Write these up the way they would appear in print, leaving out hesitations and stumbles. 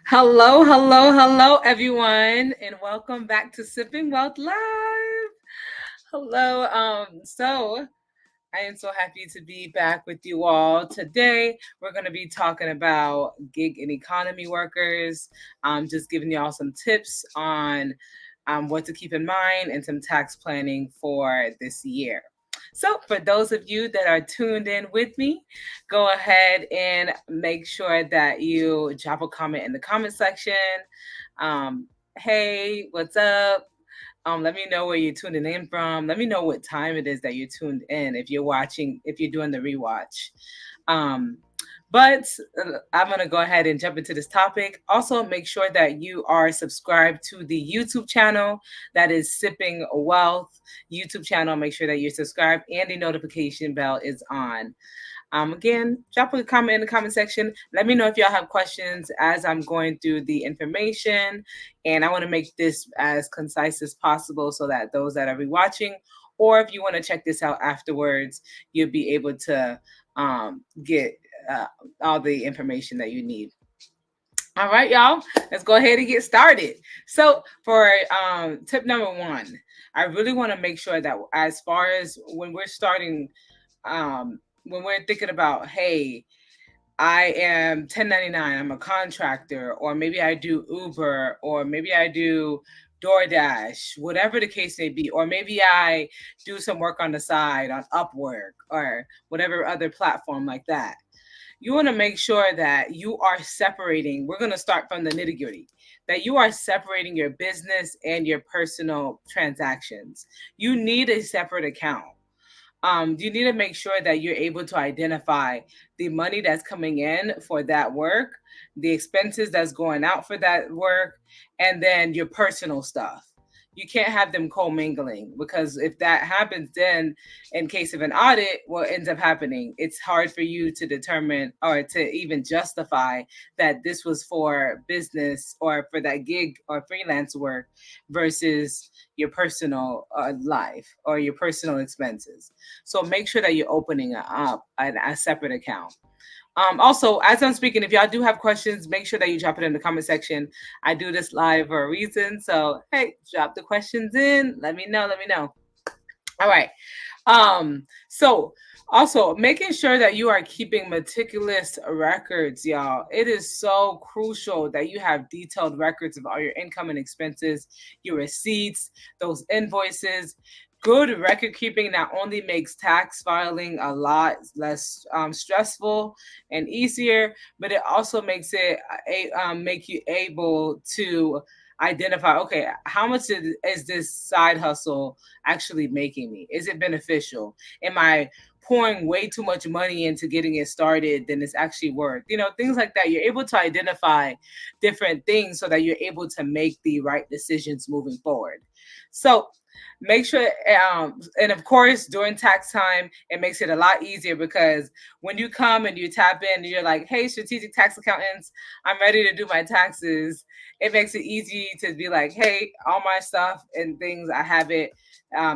Hello, hello, hello, everyone, and welcome back to Sipping Wealth Live. Hello. I am so happy to be back with you all. Today, we're going to be talking about gig and economy workers, just giving you all some tips on what to keep in mind and some tax planning for this year. So, for those of you that are tuned in with me, go ahead and make sure that you drop a comment in the comment section. Hey, what's up? Let me know where you're tuning in from. Let me know what time it is that you're tuned in if you're watching, if you're doing the rewatch. Um, but I'm going to go ahead and jump into this topic. Also, make sure that you are subscribed to the YouTube channel that is Sipping Wealth YouTube channel. Make sure that you're subscribed and the notification bell is on. Again, drop a comment in the comment section. Let me know if y'all have questions as I'm going through the information. And I want to make this as concise as possible so that those that are rewatching, or if you want to check this out afterwards, you'll be able to get all the information that you need. All right, y'all, let's go ahead and get started. So, for tip number one, I really want to make sure that as far as when we're thinking about, hey, I am 1099, I'm a contractor, or maybe I do Uber, or maybe I do DoorDash, whatever the case may be, or maybe I do some work on the side on Upwork or whatever other platform like that. You want to make sure that you are separating. We're going to start from the nitty gritty, that you are separating your business and your personal transactions. You need a separate account. You need to make sure that you're able to identify the money that's coming in for that work, the expenses that's going out for that work, and then your personal stuff. You can't have them commingling, because if that happens, then in case of an audit, what ends up happening, it's hard for you to determine or to even justify that this was for business or for that gig or freelance work versus your personal life or your personal expenses. So make sure that you're opening up a separate account. Also, as I'm speaking, if y'all do have questions, make sure that you drop it in the comment section. I do this live for a reason. So, hey, drop the questions in. Let me know. Let me know. All right. So also making sure that you are keeping meticulous records, y'all. It is so crucial that you have detailed records of all your income and expenses, your receipts, those invoices. Good record keeping not only makes tax filing a lot less stressful and easier, but it also makes it make you able to identify, okay, how much is this side hustle actually making me? Is it beneficial? Am I pouring way too much money into getting it started than it's actually worth? Things like that. You're able to identify different things so that you're able to make the right decisions moving forward. So make sure, and of course, during tax time, it makes it a lot easier, because when you come and you tap in and you're like, hey, strategic tax accountants, I'm ready to do my taxes. It makes it easy to be like, hey, all my stuff and things, I have it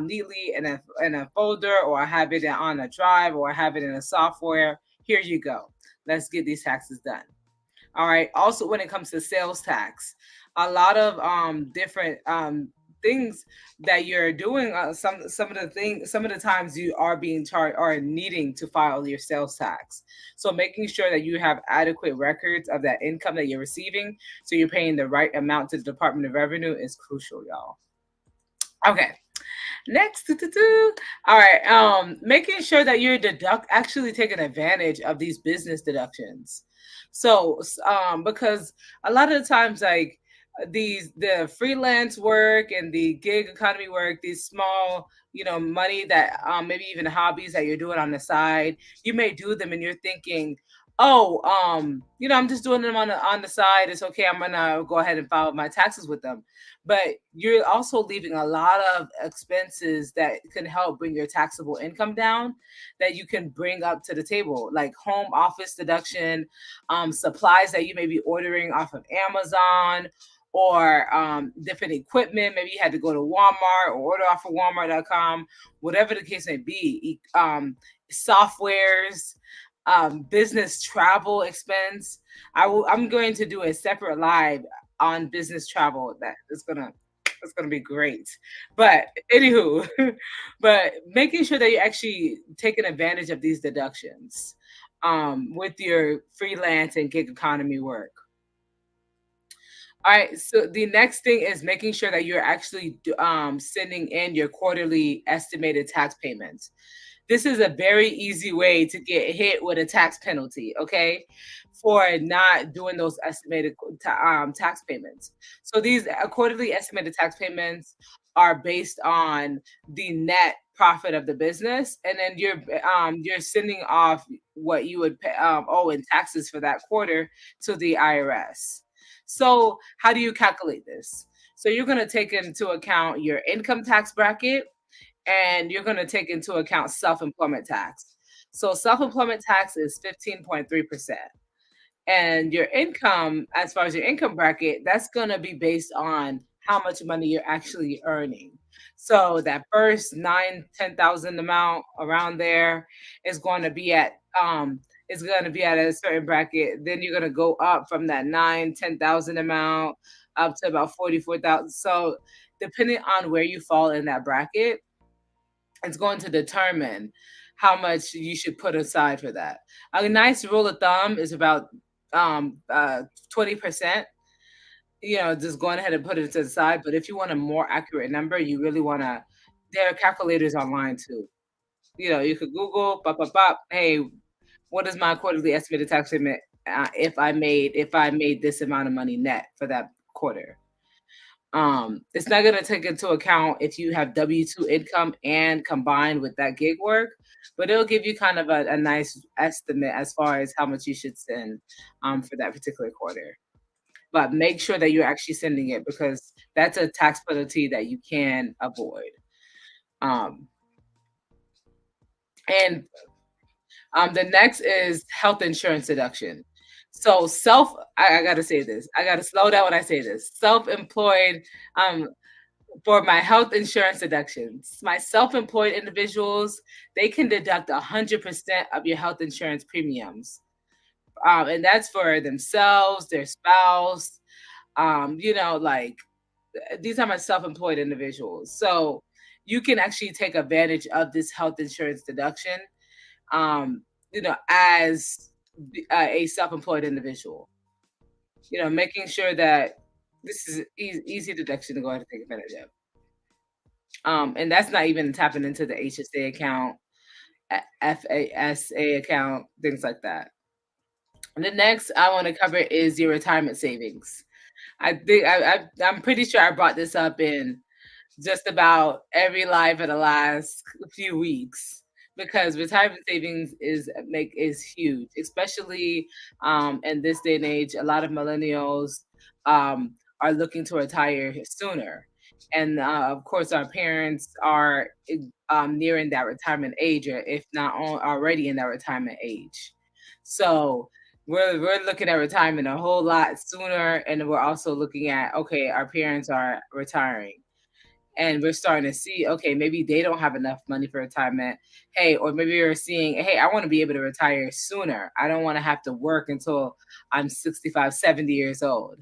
neatly in a folder, or I have it on a drive, or I have it in a software. Here you go. Let's get these taxes done. All right. Also, when it comes to sales tax, a lot of different things that you're doing. Some of the times you are being charged or needing to file your sales tax. So making sure that you have adequate records of that income that you're receiving, so you're paying the right amount to the Department of Revenue, is crucial, y'all. Okay. Next, all right. Making sure that you're actually taking advantage of these business deductions. So, because a lot of the times, like the freelance work and the gig economy work, these small, money that maybe even hobbies that you're doing on the side, you may do them and you're thinking, oh, I'm just doing them on the side. It's okay. I'm gonna go ahead and file my taxes with them. But you're also leaving a lot of expenses that can help bring your taxable income down, that you can bring up to the table, like home office deduction, supplies that you may be ordering off of Amazon, or different equipment. Maybe you had to go to Walmart or order off of Walmart.com, whatever the case may be. Softwares, business travel expense. I'm going to do a separate live on business travel that is gonna it's gonna be great. But anywho, but making sure that you're actually taking advantage of these deductions with your freelance and gig economy work. All right, so the next thing is making sure that you're actually sending in your quarterly estimated tax payments. This is a very easy way to get hit with a tax penalty, okay, for not doing those estimated tax payments. So these quarterly estimated tax payments are based on the net profit of the business, and then you're sending off what you would owe in taxes for that quarter to the IRS. So how do you calculate this? So you're going to take into account your income tax bracket, and you're going to take into account self-employment tax. So self-employment tax is 15.3%. And your income, as far as your income bracket, that's going to be based on how much money you're actually earning. So that first 9, 10,000 amount around there is going to be at a certain bracket. Then you're going to go up from that 9, 10,000 amount up to about 44,000. So depending on where you fall in that bracket, it's going to determine how much you should put aside for that. A nice rule of thumb is about 20%. Just going ahead and put it to the side. But if you want a more accurate number, you really want to. There are calculators online too. You could Google, pop, pop, pop. Hey, what is my quarterly estimated tax payment if I made this amount of money net for that quarter? It's not going to take into account if you have W-2 income and combined with that gig work, but it'll give you kind of a nice estimate as far as how much you should send for that particular quarter. But make sure that you're actually sending it, because that's a tax penalty that you can avoid. Um, and the next is health insurance deduction. So I gotta say this. I gotta slow down when I say this. Self-employed, um, for my health insurance deductions. My self-employed individuals, they can deduct 100% of your health insurance premiums. And that's for themselves, their spouse, like these are my self-employed individuals. So you can actually take advantage of this health insurance deduction, as a self-employed individual. Making sure that this is easy deduction to go ahead and take advantage of. And that's not even tapping into the HSA account, FASA account, things like that. And the next I want to cover is your retirement savings. I'm pretty sure I brought this up in just about every live for the last few weeks, because retirement savings is huge, especially in this day and age. A lot of millennials are looking to retire sooner, and of course, our parents are nearing that retirement age, or if not already in that retirement age. So we're looking at retirement a whole lot sooner, and we're also looking at, okay, our parents are retiring, and we're starting to see, okay, maybe they don't have enough money for retirement. Hey, or maybe you're seeing, hey, I want to be able to retire sooner. I don't want to have to work until I'm 65, 70 years old.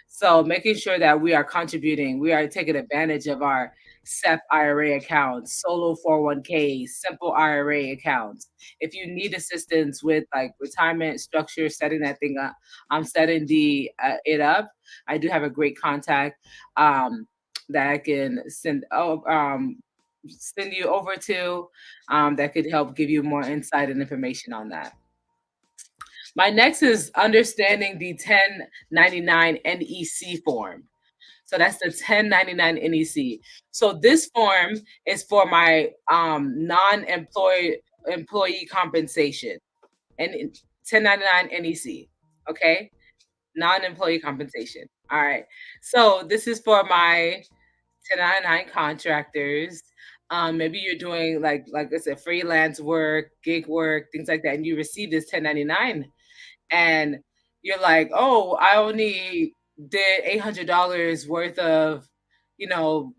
So making sure that we are contributing, we are taking advantage of our SEP IRA accounts, solo 401k, simple IRA accounts. If you need assistance with like retirement structure, setting that thing up, I'm setting the it up. I do have a great contact that I can send you over to, that could help give you more insight and information on that. My next is understanding the 1099 NEC form. So that's the 1099 NEC. So this form is for my non-employee employee compensation, and 1099 NEC. Okay, non-employee compensation. All right. So this is for my 1099 contractors. Maybe you're doing like I said, freelance work, gig work, things like that, and you receive this 1099, and you're like, oh, I only did $800 worth of,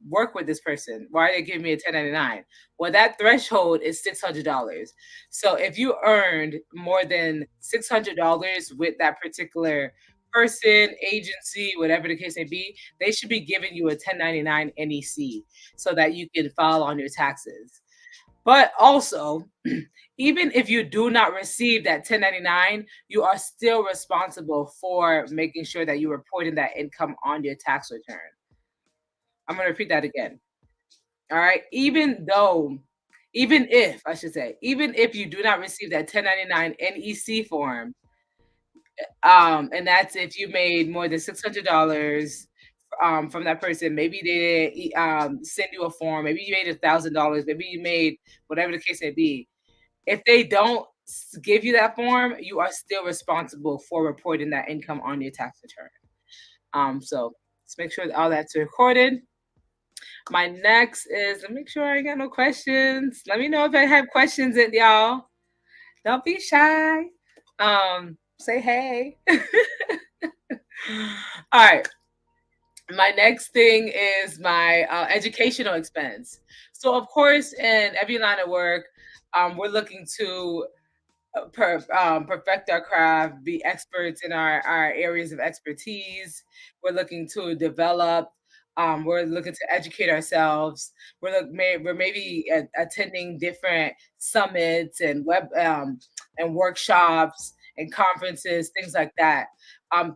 work with this person? Why are they giving me a 1099? Well, that threshold is $600. So if you earned more than $600 with that particular person, agency, whatever the case may be, they should be giving you a 1099 NEC so that you can file on your taxes. But also, even if you do not receive that 1099, you are still responsible for making sure that you're reporting that income on your tax return. I'm going to repeat that again. All right. Even if, I should say, even if you do not receive that 1099 NEC form, and that's if you made more than $600 from that person. Maybe they send you a form. Maybe you made $1,000. Maybe you made whatever the case may be. If they don't give you that form, you are still responsible for reporting that income on your tax return. So let's make sure that all that's recorded. My next is, let me make sure I ain't got no questions. Let me know if I have questions, y'all. Don't be shy. Say hey. All right. My next thing is my educational expense. So, of course, in every line of work, we're looking to perfect our craft, be experts in our areas of expertise. We're looking to develop. We're looking to educate ourselves. We're maybe attending different summits and and workshops and conferences, things like that.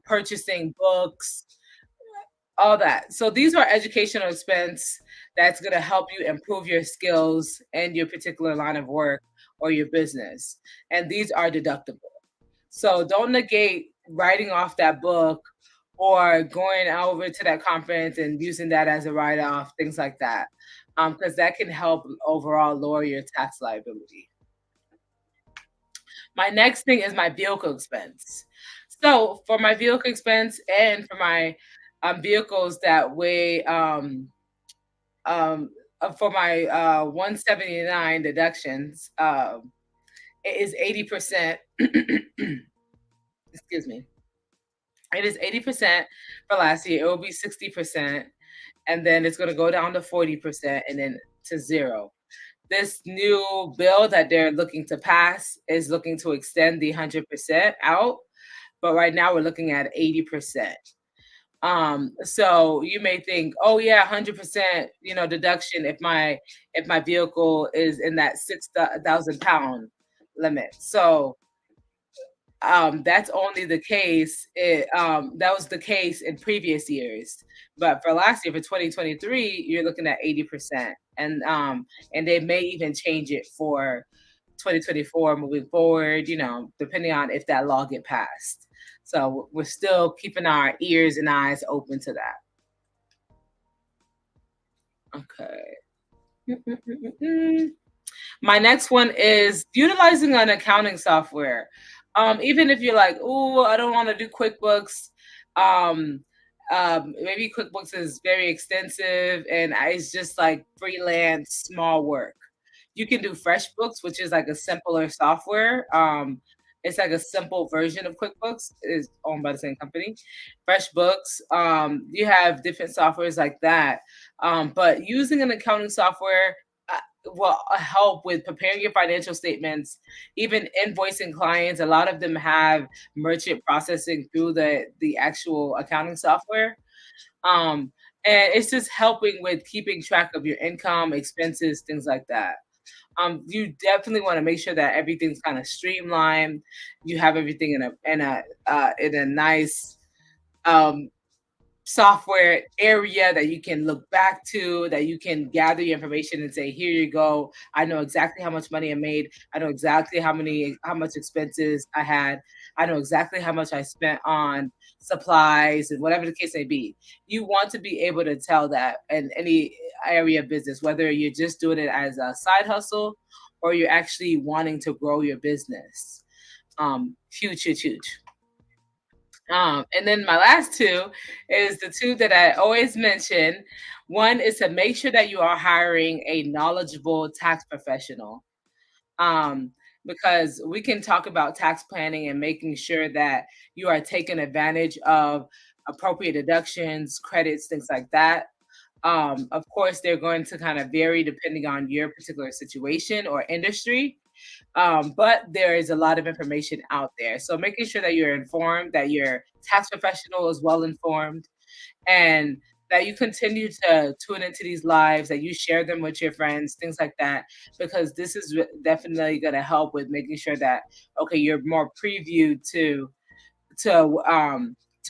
Purchasing books, all that. So these are educational expense that's going to help you improve your skills and your particular line of work or your business. And these are deductible. So don't negate writing off that book or going over to that conference and using that as a write off, things like that. Because that can help overall lower your tax liability. My next thing is my vehicle expense. So for my vehicle expense and for my vehicles that weigh um, for my 179 deductions, it is 80%. Excuse me. It is 80% for last year. It will be 60%. And then it's going to go down to 40% and then to zero. This new bill that they're looking to pass is looking to extend the 100% out. But right now we're looking at 80%. So you may think, oh yeah, 100%, deduction if my vehicle is in that 6,000 pound limit. So that's only the case. That was the case in previous years, but for last year, for 2023, you're looking at 80%, and they may even change it for 2024 moving forward. Depending on if that law get passed. So we're still keeping our ears and eyes open to that. Okay. My next one is utilizing an accounting software. Even if you're like, oh, I don't want to do QuickBooks, um, maybe QuickBooks is very extensive and it's just like freelance small work. You can do FreshBooks, which is like a simpler software. It's like a simple version of QuickBooks. It's owned by the same company. FreshBooks. You have different softwares like that. But using an accounting software will help with preparing your financial statements, even invoicing clients. A lot of them have merchant processing through the actual accounting software. Um, and it's just helping with keeping track of your income, expenses, things like that. You definitely want to make sure that everything's kind of streamlined. You have everything in a nice um, software area that you can look back to, that you can gather your information and say, here you go. I know exactly how much money I made. I know exactly how much expenses I had. I know exactly how much I spent on supplies and whatever the case may be. You want to be able to tell that in any area of business, whether you're just doing it as a side hustle or you're actually wanting to grow your business. Huge, huge, huge. And then my last two is the two that I always mention. One is to make sure that you are hiring a knowledgeable tax professional. Um, because we can talk about tax planning and making sure that you are taking advantage of appropriate deductions, credits, things like that. Of course, they're going to kind of vary depending on your particular situation or industry. But there is a lot of information out there. So making sure that you're informed, that your tax professional is well informed, and that you continue to tune into these lives, that you share them with your friends, things like that, because this is definitely going to help with making sure that, okay, you're more previewed to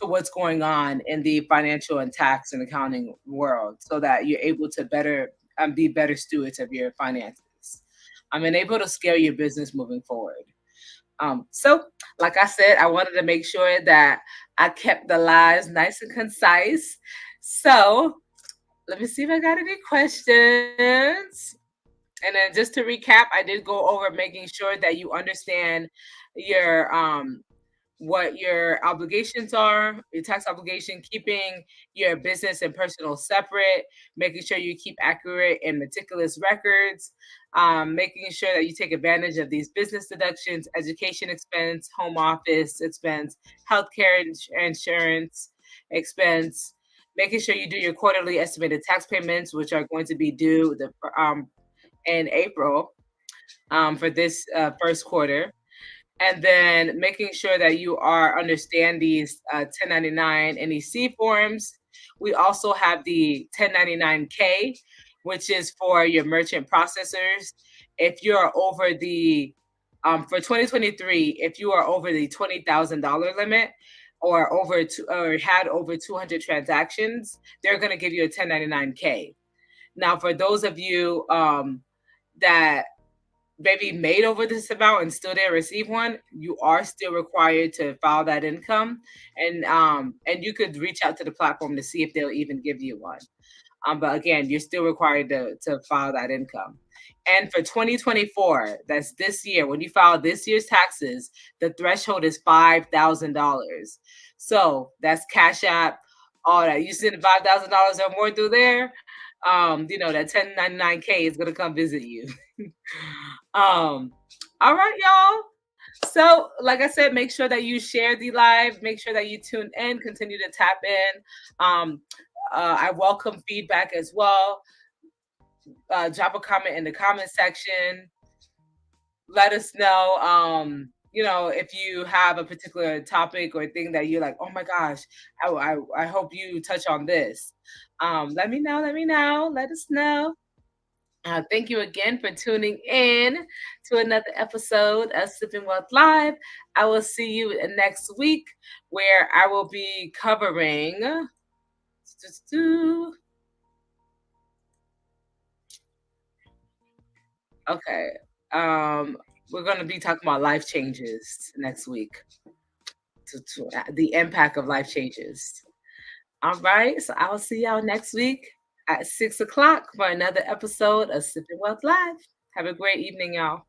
what's going on in the financial and tax and accounting world, so that you're able to better be better stewards of your finances. And able to scale your business moving forward. So, like I said, I wanted to make sure that I kept the lives nice and concise. So, let me see if I got any questions. And then just to recap, I did go over making sure that you understand your what your obligations are, your tax obligation, keeping your business and personal separate, making sure you keep accurate and meticulous records, making sure that you take advantage of these business deductions, education expense, home office expense, healthcare insurance expense, making sure you do your quarterly estimated tax payments, which are going to be due in April for this first quarter, and then making sure that you are understand these 1099 NEC forms. We also have the 1099K, which is for your merchant processors. If you're over the for 2023, if you are over the $20,000 limit, or had over 200 transactions, they're going to give you a 1099K. Now, for those of you that maybe made over this amount and still didn't receive one, you are still required to file that income, and you could reach out to the platform to see if they'll even give you one. But again, you're still required to file that income. And for 2024, that's this year, when you file this year's taxes, the threshold is $5,000. So that's Cash App, all that. You send $5,000 or more through there, that 1099K is gonna come visit you. All right, y'all. So, like I said, make sure that you share the live, make sure that you tune in, continue to tap in. I welcome feedback as well. Drop a comment in the comment section. Let us know, if you have a particular topic or thing that you're like, oh my gosh, I hope you touch on this. Let me know, let us know. Thank you again for tuning in to another episode of Sipping Wealth Live. I will see you next week, where I will be covering. Okay. Um, we're going to be talking about life changes next week, the impact of life changes. All right. So I'll see y'all next week at 6 o'clock for another episode of Sipping Wealth Live. Have a great evening, y'all.